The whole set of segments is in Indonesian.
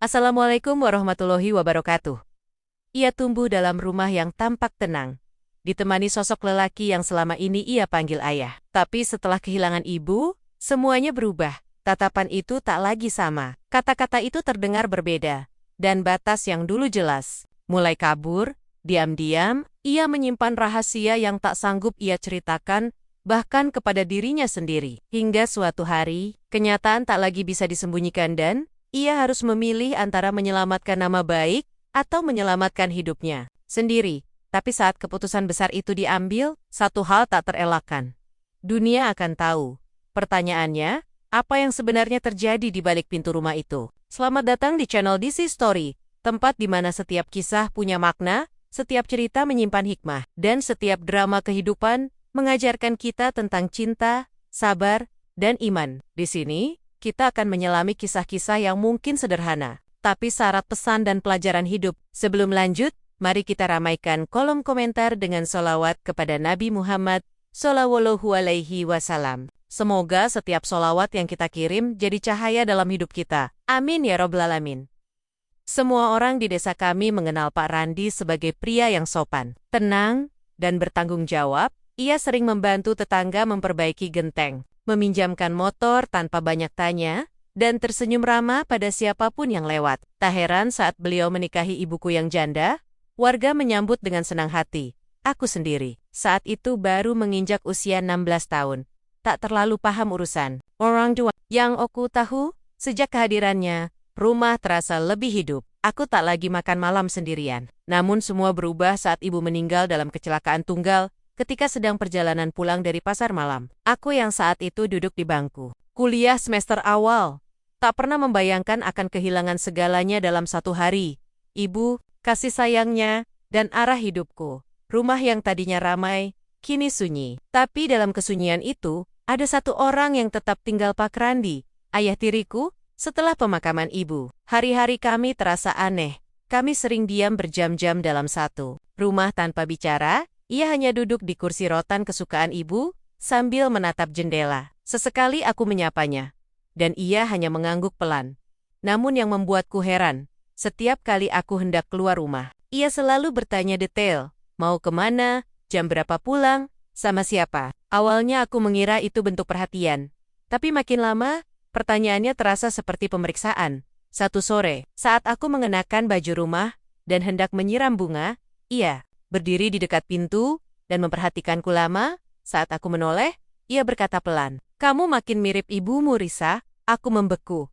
Assalamualaikum warahmatullahi wabarakatuh. Ia tumbuh dalam rumah yang tampak tenang, ditemani sosok lelaki yang selama ini ia panggil ayah. Tapi setelah kehilangan ibu, semuanya berubah. Tatapan itu tak lagi sama. Kata-kata itu terdengar berbeda, dan batas yang dulu jelas mulai kabur. Diam-diam, ia menyimpan rahasia yang tak sanggup ia ceritakan, bahkan kepada dirinya sendiri. Hingga suatu hari, kenyataan tak lagi bisa disembunyikan dan ia harus memilih antara menyelamatkan nama baik atau menyelamatkan hidupnya sendiri. Tapi saat keputusan besar itu diambil, satu hal tak terelakkan. Dunia akan tahu. Pertanyaannya, apa yang sebenarnya terjadi di balik pintu rumah itu? Selamat datang di channel DC Story, tempat di mana setiap kisah punya makna, setiap cerita menyimpan hikmah, dan setiap drama kehidupan mengajarkan kita tentang cinta, sabar, dan iman. Di sini, kita akan menyelami kisah-kisah yang mungkin sederhana, tapi syarat pesan dan pelajaran hidup. Sebelum lanjut, mari kita ramaikan kolom komentar dengan sholawat kepada Nabi Muhammad Shallallahu Alaihi Wasallam. Semoga setiap sholawat yang kita kirim jadi cahaya dalam hidup kita. Amin ya Rabbal Alamin. Semua orang di desa kami mengenal Pak Randi sebagai pria yang sopan, tenang, dan bertanggung jawab. Ia sering membantu tetangga memperbaiki genteng, meminjamkan motor tanpa banyak tanya, dan tersenyum ramah pada siapapun yang lewat. Tak heran saat beliau menikahi ibuku yang janda, warga menyambut dengan senang hati. Aku sendiri, saat itu baru menginjak usia 16 tahun. Tak terlalu paham urusan orang tua. Yang aku tahu, sejak kehadirannya, rumah terasa lebih hidup. Aku tak lagi makan malam sendirian. Namun semua berubah saat ibu meninggal dalam kecelakaan tunggal, ketika sedang perjalanan pulang dari pasar malam. Aku yang saat itu duduk di bangku kuliah semester awal, tak pernah membayangkan akan kehilangan segalanya dalam satu hari. Ibu, kasih sayangnya, dan arah hidupku. Rumah yang tadinya ramai, kini sunyi. Tapi dalam kesunyian itu, ada satu orang yang tetap tinggal, Pak Randi, ayah tiriku. Setelah pemakaman ibu, hari-hari kami terasa aneh. Kami sering diam berjam-jam dalam satu rumah tanpa bicara. Ia hanya duduk di kursi rotan kesukaan ibu, sambil menatap jendela. Sesekali aku menyapanya, dan ia hanya mengangguk pelan. Namun yang membuatku heran, setiap kali aku hendak keluar rumah, ia selalu bertanya detail, mau kemana, jam berapa pulang, sama siapa. Awalnya aku mengira itu bentuk perhatian, tapi makin lama, pertanyaannya terasa seperti pemeriksaan. Satu sore, saat aku mengenakan baju rumah, dan hendak menyiram bunga, ia berdiri di dekat pintu, dan memperhatikanku lama. Saat aku menoleh, ia berkata pelan, "Kamu makin mirip ibumu, Risa." Aku membeku.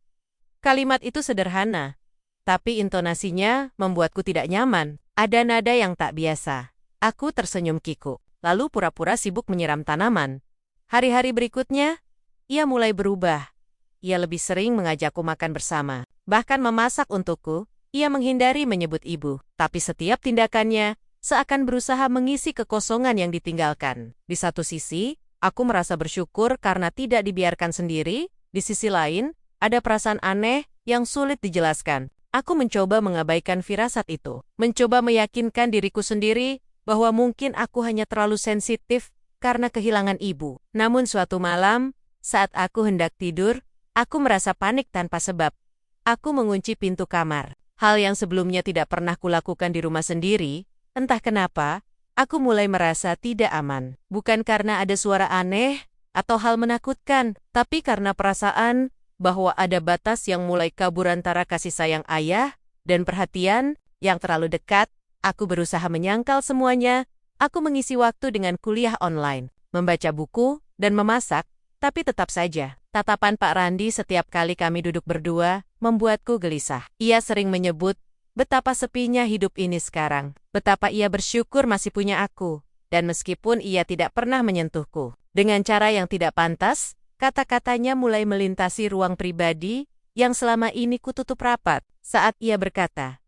Kalimat itu sederhana, tapi intonasinya membuatku tidak nyaman. Ada nada yang tak biasa. Aku tersenyum kikuk, lalu pura-pura sibuk menyiram tanaman. Hari-hari berikutnya, ia mulai berubah. Ia lebih sering mengajakku makan bersama, bahkan memasak untukku. Ia menghindari menyebut ibu, tapi setiap tindakannya seakan berusaha mengisi kekosongan yang ditinggalkan. Di satu sisi, aku merasa bersyukur karena tidak dibiarkan sendiri. Di sisi lain, ada perasaan aneh yang sulit dijelaskan. Aku mencoba mengabaikan firasat itu, mencoba meyakinkan diriku sendiri bahwa mungkin aku hanya terlalu sensitif karena kehilangan ibu. Namun suatu malam, saat aku hendak tidur, aku merasa panik tanpa sebab. Aku mengunci pintu kamar. Hal yang sebelumnya tidak pernah kulakukan di rumah sendiri. Entah kenapa, aku mulai merasa tidak aman. Bukan karena ada suara aneh atau hal menakutkan, tapi karena perasaan bahwa ada batas yang mulai kabur antara kasih sayang ayah dan perhatian yang terlalu dekat. Aku berusaha menyangkal semuanya. Aku mengisi waktu dengan kuliah online, membaca buku, dan memasak, tapi tetap saja, tatapan Pak Randi setiap kali kami duduk berdua membuatku gelisah. Ia sering menyebut betapa sepinya hidup ini sekarang, betapa ia bersyukur masih punya aku, dan meskipun ia tidak pernah menyentuhku dengan cara yang tidak pantas, kata-katanya mulai melintasi ruang pribadi yang selama ini kututup rapat. Saat ia berkata,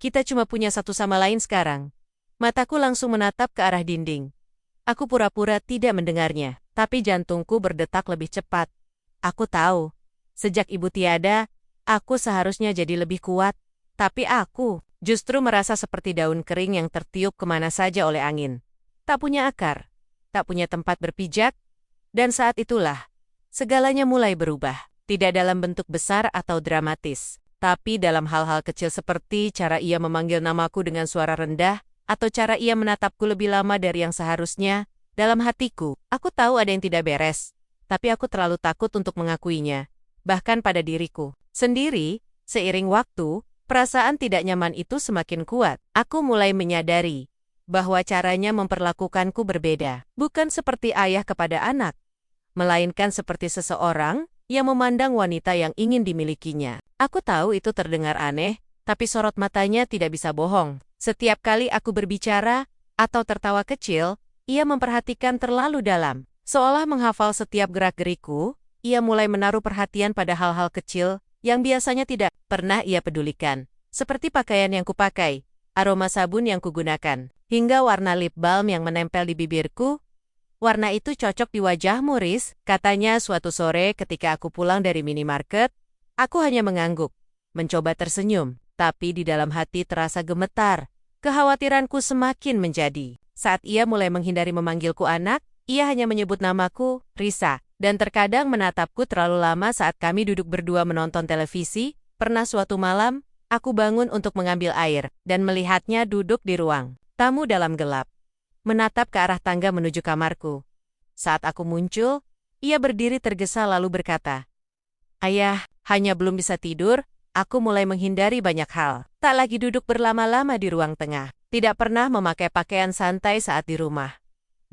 "Kita cuma punya satu sama lain sekarang," mataku langsung menatap ke arah dinding. Aku pura-pura tidak mendengarnya, tapi jantungku berdetak lebih cepat. Aku tahu, sejak ibu tiada, aku seharusnya jadi lebih kuat. Tapi aku justru merasa seperti daun kering yang tertiup kemana saja oleh angin. Tak punya akar, tak punya tempat berpijak, dan saat itulah, segalanya mulai berubah. Tidak dalam bentuk besar atau dramatis, Tapi dalam hal-hal kecil seperti cara ia memanggil namaku dengan suara rendah, atau cara ia menatapku lebih lama dari yang seharusnya, dalam hatiku, aku tahu ada yang tidak beres. Tapi aku terlalu takut untuk mengakuinya. Bahkan pada diriku sendiri, seiring waktu, perasaan tidak nyaman itu semakin kuat. Aku mulai menyadari bahwa caranya memperlakukanku berbeda. Bukan seperti ayah kepada anak, melainkan seperti seseorang yang memandang wanita yang ingin dimilikinya. Aku tahu itu terdengar aneh, tapi sorot matanya tidak bisa bohong. Setiap kali aku berbicara atau tertawa kecil, ia memperhatikan terlalu dalam. Seolah menghafal setiap gerak-geriku, ia mulai menaruh perhatian pada hal-hal kecil yang biasanya tidak pernah ia pedulikan. Seperti pakaian yang kupakai, aroma sabun yang kugunakan, hingga warna lip balm yang menempel di bibirku. Warna itu cocok di wajahmu, Riz, katanya suatu sore ketika aku pulang dari minimarket. Aku hanya mengangguk, mencoba tersenyum, tapi di dalam hati terasa gemetar. Kekhawatiranku semakin menjadi. Saat ia mulai menghindari memanggilku anak, ia hanya menyebut namaku, Risa, dan terkadang menatapku terlalu lama saat kami duduk berdua menonton televisi. Pernah suatu malam, aku bangun untuk mengambil air, dan melihatnya duduk di ruang tamu dalam gelap, menatap ke arah tangga menuju kamarku. Saat aku muncul, ia berdiri tergesa lalu berkata, "Ayah, hanya belum bisa tidur." Aku mulai menghindari banyak hal. Tak lagi duduk berlama-lama di ruang tengah. Tidak pernah memakai pakaian santai saat di rumah.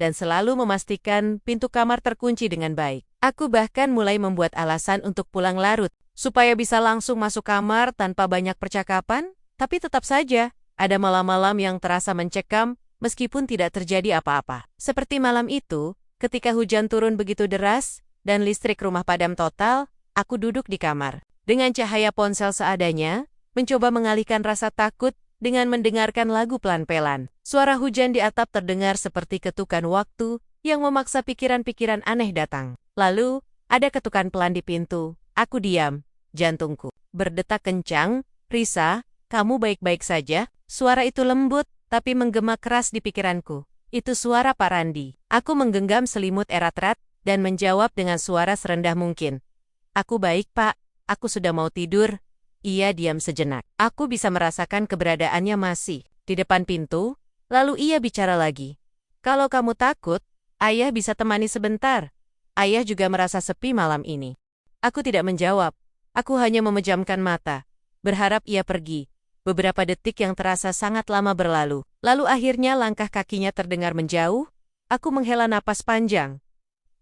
Dan selalu memastikan pintu kamar terkunci dengan baik. Aku bahkan mulai membuat alasan untuk pulang larut, supaya bisa langsung masuk kamar tanpa banyak percakapan. Tapi tetap saja, ada malam-malam yang terasa mencekam, meskipun tidak terjadi apa-apa. Seperti malam itu, ketika hujan turun begitu deras, dan listrik rumah padam total, aku duduk di kamar. Dengan cahaya ponsel seadanya, mencoba mengalihkan rasa takut dengan mendengarkan lagu pelan-pelan. Suara hujan di atap terdengar seperti ketukan waktu yang memaksa pikiran-pikiran aneh datang. Lalu, ada ketukan pelan di pintu. Aku diam, jantungku berdetak kencang. "Risa, kamu baik-baik saja?" Suara itu lembut, tapi menggema keras di pikiranku. Itu suara Pak Randi. Aku menggenggam selimut erat-erat dan menjawab dengan suara serendah mungkin. "Aku baik, Pak. Aku sudah mau tidur." Ia diam sejenak. Aku bisa merasakan keberadaannya masih di depan pintu, lalu ia bicara lagi. "Kalau kamu takut, ayah bisa temani sebentar. Ayah juga merasa sepi malam ini." Aku tidak menjawab. Aku hanya memejamkan mata, berharap ia pergi. Beberapa detik yang terasa sangat lama berlalu. Lalu akhirnya langkah kakinya terdengar menjauh. Aku menghela napas panjang.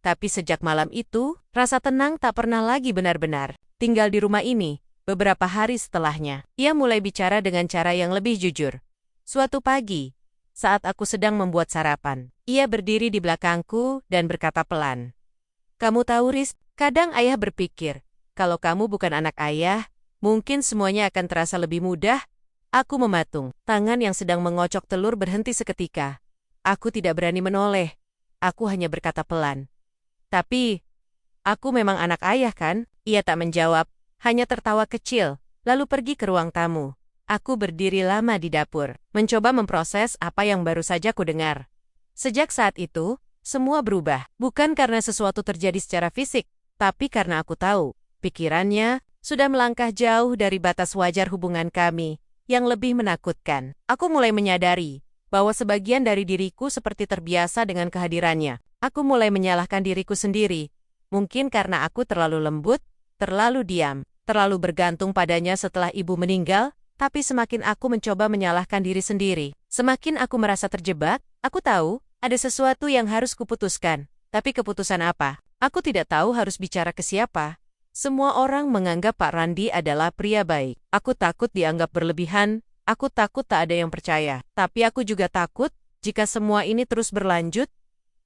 Tapi sejak malam itu, rasa tenang tak pernah lagi benar-benar tinggal di rumah ini. Beberapa hari setelahnya, ia mulai bicara dengan cara yang lebih jujur. Suatu pagi, saat aku sedang membuat sarapan, ia berdiri di belakangku dan berkata pelan, "Kamu tahu, Riz, kadang ayah berpikir, kalau kamu bukan anak ayah, mungkin semuanya akan terasa lebih mudah." Aku mematung. Tangan yang sedang mengocok telur berhenti seketika. Aku tidak berani menoleh. Aku hanya berkata pelan, "Tapi, aku memang anak ayah kan?" Ia tak menjawab, hanya tertawa kecil, lalu pergi ke ruang tamu. Aku berdiri lama di dapur, mencoba memproses apa yang baru saja kudengar. Sejak saat itu, semua berubah. Bukan karena sesuatu terjadi secara fisik, tapi karena aku tahu, pikirannya sudah melangkah jauh dari batas wajar hubungan kami. Yang lebih menakutkan, aku mulai menyadari bahwa sebagian dari diriku seperti terbiasa dengan kehadirannya. Aku mulai menyalahkan diriku sendiri. Mungkin karena aku terlalu lembut, terlalu diam, terlalu bergantung padanya setelah ibu meninggal, tapi semakin aku mencoba menyalahkan diri sendiri, semakin aku merasa terjebak. Aku tahu, ada sesuatu yang harus kuputuskan. Tapi keputusan apa? Aku tidak tahu harus bicara ke siapa. Semua orang menganggap Pak Randi adalah pria baik. Aku takut dianggap berlebihan, aku takut tak ada yang percaya. Tapi aku juga takut, jika semua ini terus berlanjut,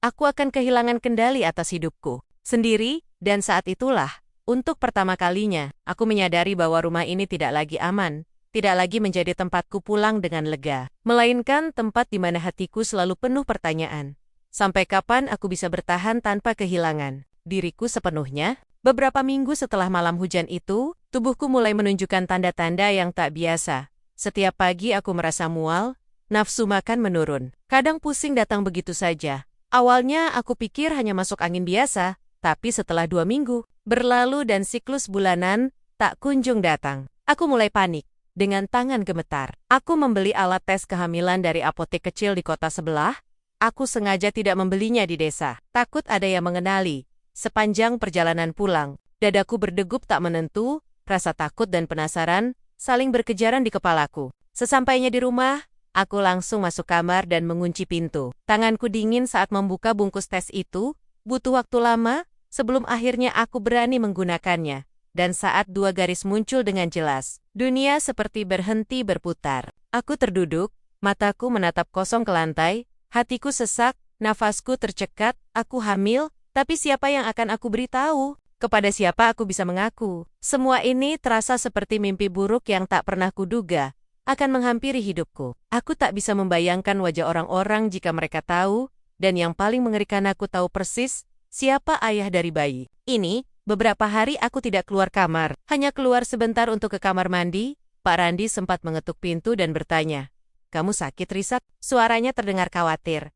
aku akan kehilangan kendali atas hidupku sendiri, dan saat itulah, untuk pertama kalinya, aku menyadari bahwa rumah ini tidak lagi aman, tidak lagi menjadi tempatku pulang dengan lega, melainkan tempat di mana hatiku selalu penuh pertanyaan. Sampai kapan aku bisa bertahan tanpa kehilangan diriku sepenuhnya? Beberapa minggu setelah malam hujan itu, tubuhku mulai menunjukkan tanda-tanda yang tak biasa. Setiap pagi aku merasa mual, nafsu makan menurun. Kadang pusing datang begitu saja. Awalnya aku pikir hanya masuk angin biasa, tapi setelah 2 minggu berlalu dan siklus bulanan tak kunjung datang, Aku mulai panik. Dengan tangan gemetar, aku membeli alat tes kehamilan dari apotek kecil di kota sebelah. Aku sengaja tidak membelinya di desa. Takut ada yang mengenali. Sepanjang perjalanan pulang, dadaku berdegup tak menentu, rasa takut dan penasaran saling berkejaran di kepalaku. Sesampainya di rumah, aku langsung masuk kamar dan mengunci pintu. Tanganku dingin saat membuka bungkus tes itu, butuh waktu lama sebelum akhirnya aku berani menggunakannya. Dan saat 2 garis muncul dengan jelas, dunia seperti berhenti berputar. Aku terduduk, mataku menatap kosong ke lantai, hatiku sesak, nafasku tercekat, aku hamil, tapi siapa yang akan aku beritahu? Kepada siapa aku bisa mengaku? Semua ini terasa seperti mimpi buruk yang tak pernah kuduga akan menghampiri hidupku. Aku tak bisa membayangkan wajah orang-orang jika mereka tahu, dan yang paling mengerikan aku tahu persis siapa ayah dari bayi ini. Beberapa hari aku tidak keluar kamar, hanya keluar sebentar untuk ke kamar mandi. Pak Randi sempat mengetuk pintu dan bertanya, "Kamu sakit, Risak?" Suaranya terdengar khawatir.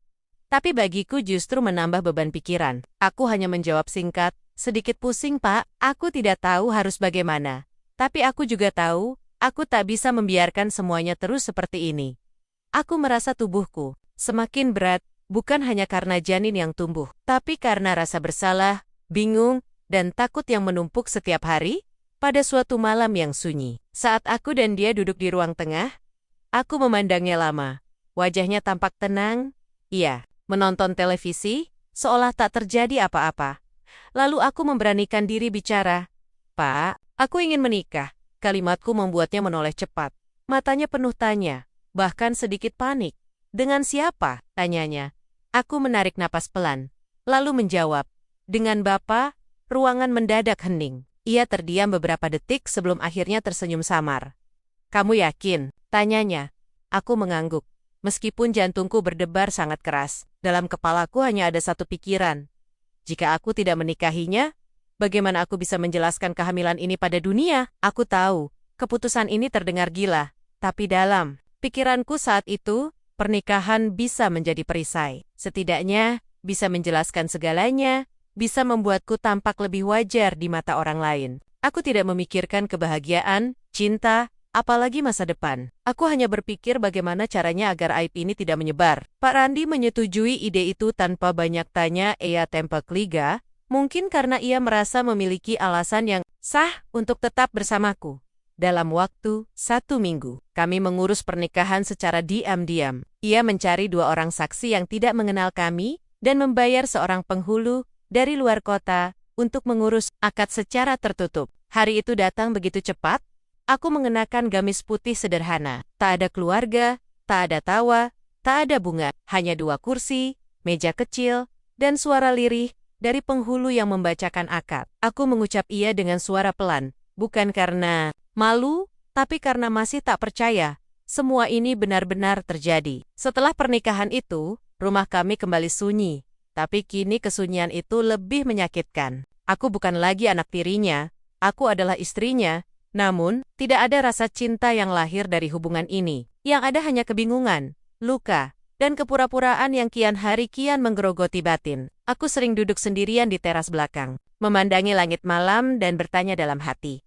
Tapi bagiku justru menambah beban pikiran. Aku hanya menjawab singkat, "Sedikit pusing, Pak. Aku tidak tahu harus bagaimana. Tapi aku juga tahu, aku tak bisa membiarkan semuanya terus seperti ini." Aku merasa tubuhku semakin berat, bukan hanya karena janin yang tumbuh, tapi karena rasa bersalah, bingung, dan takut yang menumpuk setiap hari. Pada suatu malam yang sunyi, saat aku dan dia duduk di ruang tengah, aku memandangnya lama. Wajahnya tampak tenang, iya, menonton televisi, seolah tak terjadi apa-apa. Lalu aku memberanikan diri bicara, "Pak, aku ingin menikah." Kalimatku membuatnya menoleh cepat. Matanya penuh tanya, bahkan sedikit panik. "Dengan siapa?" tanyanya. Aku menarik napas pelan, lalu menjawab, "Dengan Bapak." Ruangan mendadak hening. Ia terdiam beberapa detik sebelum akhirnya tersenyum samar. "Kamu yakin?" tanyanya. Aku mengangguk. Meskipun jantungku berdebar sangat keras, dalam kepalaku hanya ada satu pikiran. Jika aku tidak menikahinya, bagaimana aku bisa menjelaskan kehamilan ini pada dunia? Aku tahu, keputusan ini terdengar gila, tapi dalam pikiranku saat itu, pernikahan bisa menjadi perisai. Setidaknya, bisa menjelaskan segalanya, bisa membuatku tampak lebih wajar di mata orang lain. Aku tidak memikirkan kebahagiaan, cinta, apalagi masa depan. Aku hanya berpikir bagaimana caranya agar aib ini tidak menyebar. Pak Randi menyetujui ide itu tanpa banyak tanya. Ia tempak liga, mungkin karena ia merasa memiliki alasan yang sah untuk tetap bersamaku. Dalam waktu 1 minggu, kami mengurus pernikahan secara diam-diam. Ia mencari 2 orang saksi yang tidak mengenal kami dan membayar seorang penghulu dari luar kota untuk mengurus akad secara tertutup. Hari itu datang begitu cepat. Aku mengenakan gamis putih sederhana. Tak ada keluarga, tak ada tawa, tak ada bunga. Hanya 2 kursi, meja kecil, dan suara lirih dari penghulu yang membacakan akad. Aku mengucap iya dengan suara pelan, bukan karena malu, tapi karena masih tak percaya. Semua ini benar-benar terjadi. Setelah pernikahan itu, rumah kami kembali sunyi. Tapi kini kesunyian itu lebih menyakitkan. Aku bukan lagi anak tirinya, aku adalah istrinya. Namun, tidak ada rasa cinta yang lahir dari hubungan ini. Yang ada hanya kebingungan, luka, dan kepura-puraan yang kian hari kian menggerogoti batin. Aku sering duduk sendirian di teras belakang, memandangi langit malam dan bertanya dalam hati.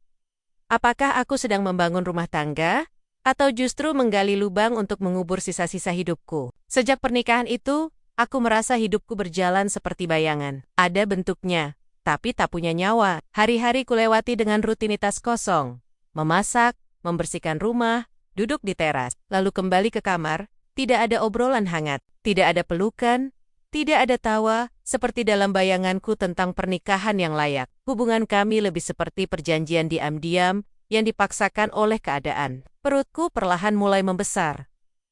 Apakah aku sedang membangun rumah tangga, atau justru menggali lubang untuk mengubur sisa-sisa hidupku? Sejak pernikahan itu, aku merasa hidupku berjalan seperti bayangan. Ada bentuknya, tapi tak punya nyawa. Hari-hari kulewati dengan rutinitas kosong. Memasak, membersihkan rumah, duduk di teras, lalu kembali ke kamar. Tidak ada obrolan hangat, tidak ada pelukan, tidak ada tawa, seperti dalam bayanganku tentang pernikahan yang layak. Hubungan kami lebih seperti perjanjian diam-diam yang dipaksakan oleh keadaan. Perutku perlahan mulai membesar.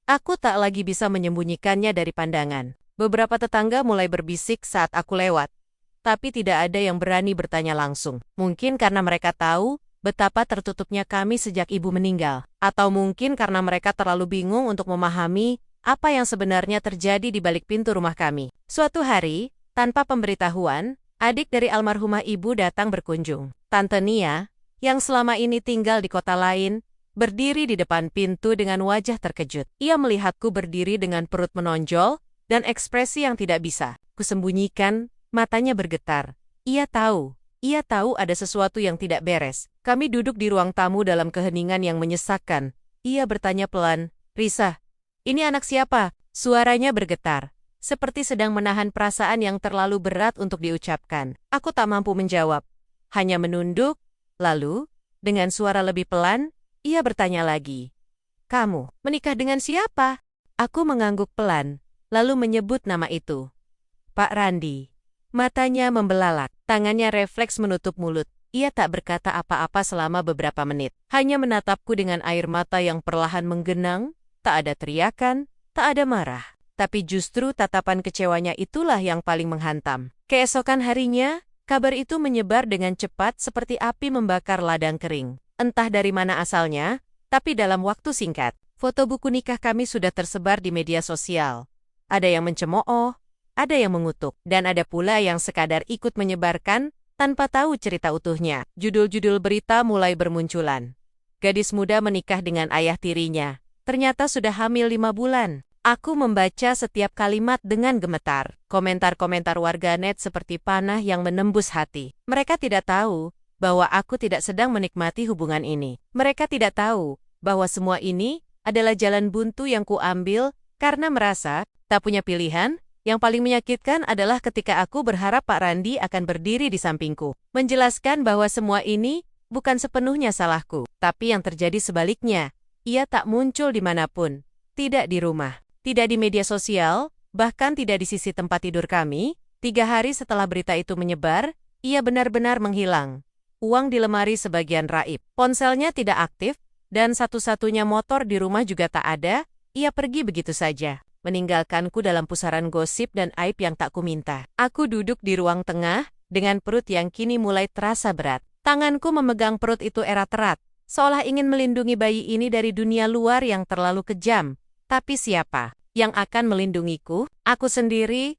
Aku tak lagi bisa menyembunyikannya dari pandangan. Beberapa tetangga mulai berbisik saat aku lewat, tapi tidak ada yang berani bertanya langsung. Mungkin karena mereka tahu betapa tertutupnya kami sejak ibu meninggal, atau mungkin karena mereka terlalu bingung untuk memahami apa yang sebenarnya terjadi di balik pintu rumah kami. Suatu hari, tanpa pemberitahuan, adik dari almarhumah ibu datang berkunjung. Tante Nia, yang selama ini tinggal di kota lain, berdiri di depan pintu dengan wajah terkejut. Ia melihatku berdiri dengan perut menonjol dan ekspresi yang tidak bisa kusembunyikan. Matanya bergetar. Ia tahu, Ia tahu ada sesuatu yang tidak beres. Kami duduk di ruang tamu dalam keheningan yang menyesakkan. Ia bertanya pelan, "Risa, ini anak siapa?" Suaranya bergetar, seperti sedang menahan perasaan yang terlalu berat untuk diucapkan. Aku tak mampu menjawab, hanya menunduk. Lalu, dengan suara lebih pelan, ia bertanya lagi, "Kamu menikah dengan siapa?" Aku mengangguk pelan, lalu menyebut nama itu. Pak Randi. Matanya membelalak, tangannya refleks menutup mulut. Ia tak berkata apa-apa selama beberapa menit. Hanya menatapku dengan air mata yang perlahan menggenang, tak ada teriakan, tak ada marah. Tapi justru tatapan kecewanya itulah yang paling menghantam. Keesokan harinya, kabar itu menyebar dengan cepat seperti api membakar ladang kering. Entah dari mana asalnya, tapi dalam waktu singkat, foto buku nikah kami sudah tersebar di media sosial. Ada yang mencemooh, ada yang mengutuk, dan ada pula yang sekadar ikut menyebarkan tanpa tahu cerita utuhnya. Judul-judul berita mulai bermunculan. Gadis muda menikah dengan ayah tirinya. Ternyata sudah hamil 5 bulan. Aku membaca setiap kalimat dengan gemetar. Komentar-komentar warganet seperti panah yang menembus hati. Mereka tidak tahu bahwa aku tidak sedang menikmati hubungan ini. Mereka tidak tahu bahwa semua ini adalah jalan buntu yang kuambil karena merasa tak punya pilihan. Yang paling menyakitkan adalah ketika aku berharap Pak Randi akan berdiri di sampingku, menjelaskan bahwa semua ini bukan sepenuhnya salahku, tapi yang terjadi sebaliknya. Ia tak muncul dimanapun, tidak di rumah, tidak di media sosial, bahkan tidak di sisi tempat tidur kami. 3 hari setelah berita itu menyebar, ia benar-benar menghilang. Uang di lemari sebagian raib, ponselnya tidak aktif, dan satu-satunya motor di rumah juga tak ada. Ia pergi begitu saja, meninggalkanku dalam pusaran gosip dan aib yang tak kuminta. Aku duduk di ruang tengah, dengan perut yang kini mulai terasa berat. Tanganku memegang perut itu erat-erat, seolah ingin melindungi bayi ini dari dunia luar yang terlalu kejam. Tapi siapa yang akan melindungiku? Aku sendiri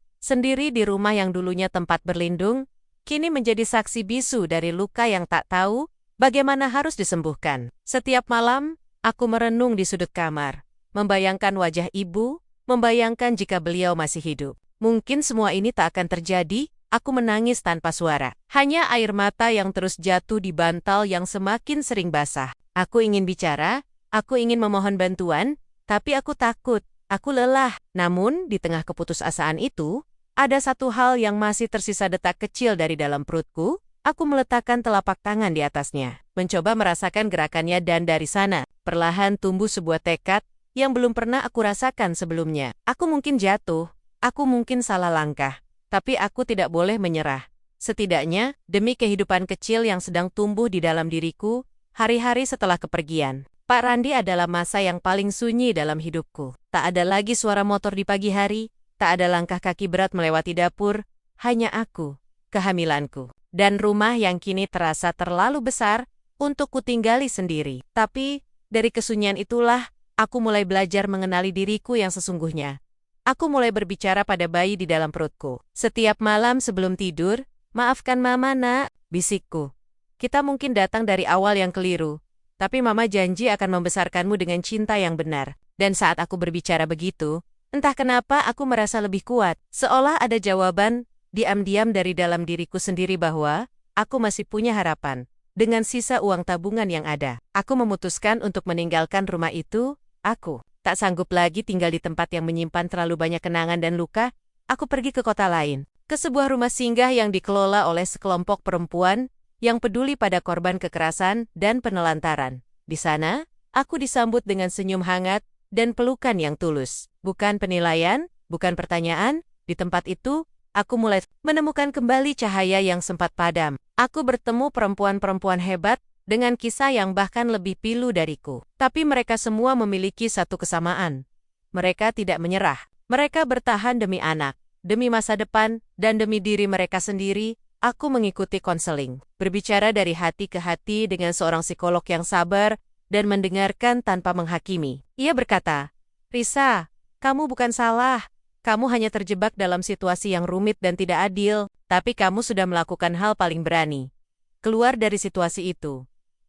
di rumah yang dulunya tempat berlindung, kini menjadi saksi bisu dari luka yang tak tahu bagaimana harus disembuhkan. Setiap malam, aku merenung di sudut kamar, membayangkan wajah ibu, membayangkan jika beliau masih hidup. Mungkin semua ini tak akan terjadi. Aku menangis tanpa suara. Hanya air mata yang terus jatuh di bantal yang semakin sering basah. Aku ingin bicara, aku ingin memohon bantuan, tapi aku takut, aku lelah. Namun, di tengah keputusasaan itu, ada satu hal yang masih tersisa detak kecil dari dalam perutku. Aku meletakkan telapak tangan di atasnya, mencoba merasakan gerakannya dan dari sana, perlahan tumbuh sebuah tekad yang belum pernah aku rasakan sebelumnya. Aku mungkin jatuh, aku mungkin salah langkah, tapi aku tidak boleh menyerah. Setidaknya, demi kehidupan kecil yang sedang tumbuh di dalam diriku, hari-hari setelah kepergian. Pak Randi adalah masa yang paling sunyi dalam hidupku. Tak ada lagi suara motor di pagi hari, tak ada langkah kaki berat melewati dapur, hanya aku, kehamilanku, dan rumah yang kini terasa terlalu besar untuk kutinggali sendiri. Tapi, dari kesunyian itulah, aku mulai belajar mengenali diriku yang sesungguhnya. Aku mulai berbicara pada bayi di dalam perutku. Setiap malam sebelum tidur, "Maafkan Mama, Nak," bisikku. "Kita mungkin datang dari awal yang keliru, tapi Mama janji akan membesarkanmu dengan cinta yang benar." Dan saat aku berbicara begitu, entah kenapa aku merasa lebih kuat. Seolah ada jawaban, diam-diam dari dalam diriku sendiri bahwa aku masih punya harapan. Dengan sisa uang tabungan yang ada, aku memutuskan untuk meninggalkan rumah itu. Aku tak sanggup lagi tinggal di tempat yang menyimpan terlalu banyak kenangan dan luka. Aku pergi ke kota lain, ke sebuah rumah singgah yang dikelola oleh sekelompok perempuan yang peduli pada korban kekerasan dan penelantaran. Di sana, aku disambut dengan senyum hangat dan pelukan yang tulus. Bukan penilaian, bukan pertanyaan. Di tempat itu, aku mulai menemukan kembali cahaya yang sempat padam. Aku bertemu perempuan-perempuan hebat dengan kisah yang bahkan lebih pilu dariku. Tapi mereka semua memiliki satu kesamaan. Mereka tidak menyerah. Mereka bertahan demi anak, demi masa depan, dan demi diri mereka sendiri. Aku mengikuti konseling, berbicara dari hati ke hati dengan seorang psikolog yang sabar dan mendengarkan tanpa menghakimi. Ia berkata, "Risa, kamu bukan salah. Kamu hanya terjebak dalam situasi yang rumit dan tidak adil, tapi kamu sudah melakukan hal paling berani. Keluar dari situasi itu."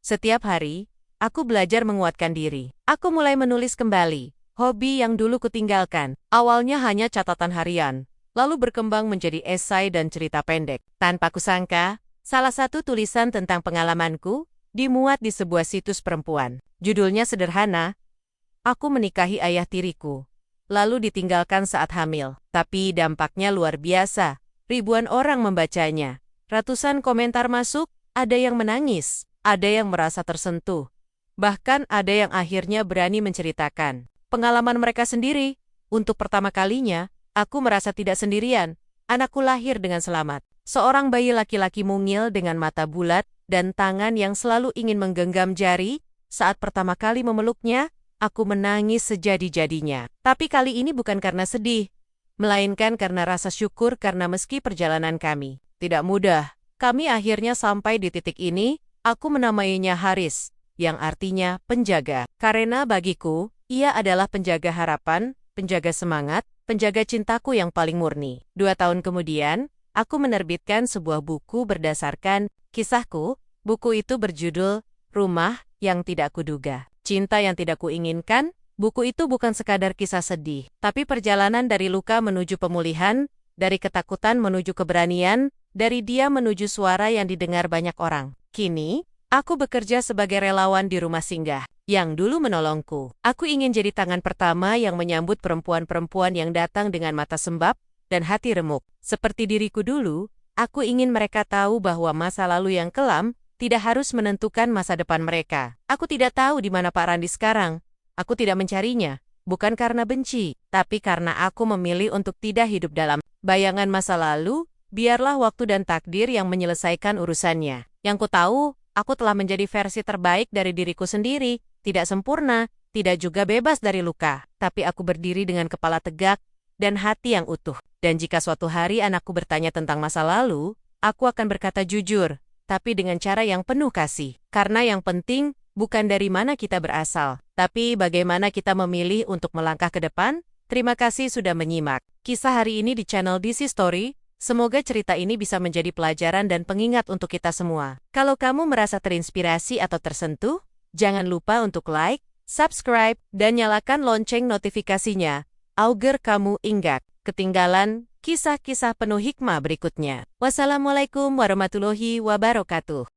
Setiap hari, aku belajar menguatkan diri. Aku mulai menulis kembali, hobi yang dulu kutinggalkan. Awalnya hanya catatan harian, lalu berkembang menjadi esai dan cerita pendek. Tanpa kusangka, Salah satu tulisan tentang pengalamanku dimuat di sebuah situs perempuan. Judulnya sederhana, "Aku menikahi ayah tiriku, lalu ditinggalkan saat hamil." Tapi dampaknya luar biasa. Ribuan orang membacanya. Ratusan komentar masuk, ada yang menangis, ada yang merasa tersentuh. Bahkan ada yang akhirnya berani menceritakan pengalaman mereka sendiri. Untuk pertama kalinya, aku merasa tidak sendirian. Anakku lahir dengan selamat. Seorang bayi laki-laki mungil dengan mata bulat dan tangan yang selalu ingin menggenggam jari. Saat pertama kali memeluknya, aku menangis sejadi-jadinya. Tapi kali ini bukan karena sedih, melainkan karena rasa syukur karena meski perjalanan kami tidak mudah, kami akhirnya sampai di titik ini. Aku menamainya Haris, yang artinya penjaga. Karena bagiku, ia adalah penjaga harapan, penjaga semangat, penjaga cintaku yang paling murni. 2 tahun kemudian, aku menerbitkan sebuah buku berdasarkan kisahku. Buku itu berjudul Rumah yang Tidak Kuduga, Cinta yang Tidak Kuinginkan. Buku itu bukan sekadar kisah sedih, tapi perjalanan dari luka menuju pemulihan, dari ketakutan menuju keberanian, dari diam menuju suara yang didengar banyak orang. Kini, aku bekerja sebagai relawan di rumah singgah yang dulu menolongku. Aku ingin jadi tangan pertama yang menyambut perempuan-perempuan yang datang dengan mata sembab dan hati remuk. Seperti diriku dulu, aku ingin mereka tahu bahwa masa lalu yang kelam tidak harus menentukan masa depan mereka. Aku tidak tahu di mana Pak Randi sekarang. Aku tidak mencarinya, bukan karena benci, tapi karena aku memilih untuk tidak hidup dalam bayangan masa lalu. Biarlah waktu dan takdir yang menyelesaikan urusannya. Yang ku tahu, aku telah menjadi versi terbaik dari diriku sendiri, tidak sempurna, tidak juga bebas dari luka. Tapi aku berdiri dengan kepala tegak dan hati yang utuh. Dan jika suatu hari anakku bertanya tentang masa lalu, aku akan berkata jujur, tapi dengan cara yang penuh kasih. Karena yang penting bukan dari mana kita berasal, tapi bagaimana kita memilih untuk melangkah ke depan. Terima kasih sudah menyimak kisah hari ini di channel DC Story. Semoga cerita ini bisa menjadi pelajaran dan pengingat untuk kita semua. Kalau kamu merasa terinspirasi atau tersentuh, jangan lupa untuk like, subscribe, dan nyalakan lonceng notifikasinya, agar kamu enggak ketinggalan kisah-kisah penuh hikmah berikutnya. Wassalamualaikum warahmatullahi wabarakatuh.